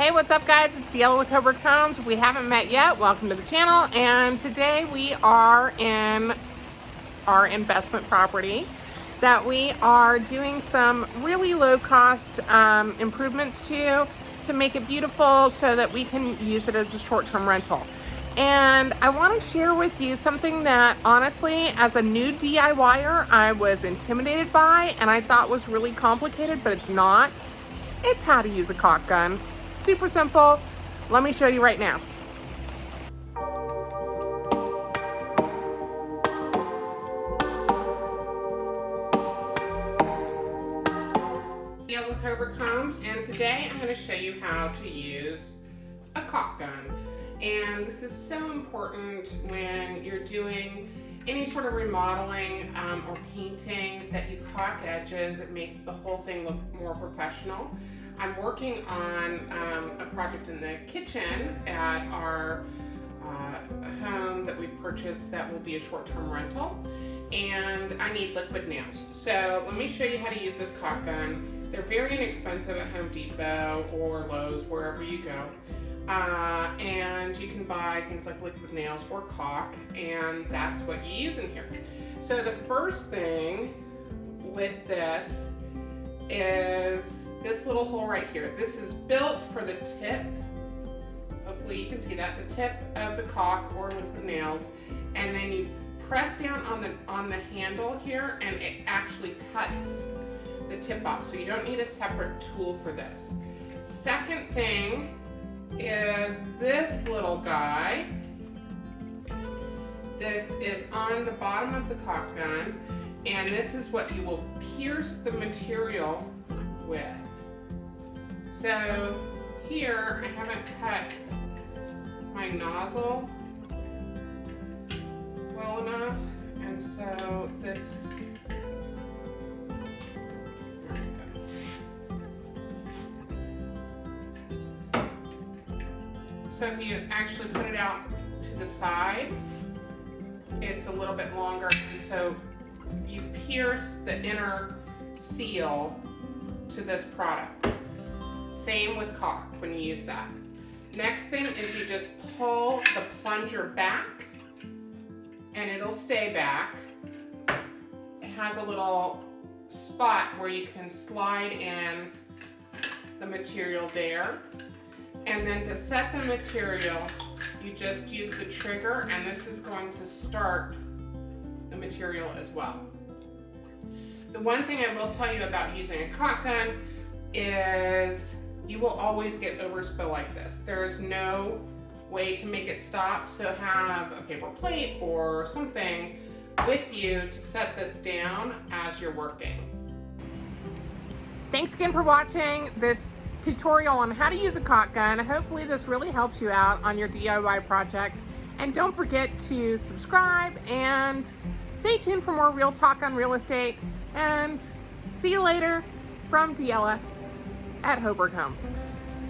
Hey, what's up guys? It's DeElla with Hoberg Homes. If we haven't met yet, welcome to the channel. And today we are in our investment property that we are doing some really low cost improvements to make it beautiful so that we can use it as a short-term rental. And I want to share with you something that honestly, as a new DIYer, I was intimidated by and I thought was really complicated, but it's not. It's how to use a caulk gun. Super simple. Let me show you right now. DeElla with Hoberg Homes, and today I'm going to show you how to use a caulk gun. And this is so important when you're doing any sort of remodeling or painting that you caulk edges. It makes the whole thing look more professional. I'm working on a project in the kitchen at our home that we purchased that will be a short-term rental, and I need liquid nails. So let me show you how to use this caulk gun. They're very inexpensive at Home Depot or Lowe's, wherever you go. And you can buy things like liquid nails or caulk, and that's what you use in here. So the first thing with this is this little hole right here. This is built for the tip. Hopefully you can see that, the tip of the caulk or liquid nails, and then you press down on the handle here, and it actually cuts the tip off. So you don't need a separate tool for this. Second thing is this little guy. This is on the bottom of the caulk gun, and this is what you will pierce the material with. So here I haven't cut my nozzle well enough, and so this, so if you actually put it out to the side, it's a little bit longer, and so you pierce the inner seal to this product. Same with caulk when you use that. Next thing is you just pull the plunger back, and it'll stay back. It has a little spot where you can slide in the material there. And then to set the material, you just use the trigger, and this is going to start the material as well. The one thing I will tell you about using a caulk gun is you will always get overspill like this. There is no way to make it stop, so have a paper plate or something with you to set this down as you're working. Thanks again for watching this tutorial on how to use a caulk gun. Hopefully this really helps you out on your DIY projects. And don't forget to subscribe and stay tuned for more real talk on real estate. And see you later from DeElla at Hoberg Homes.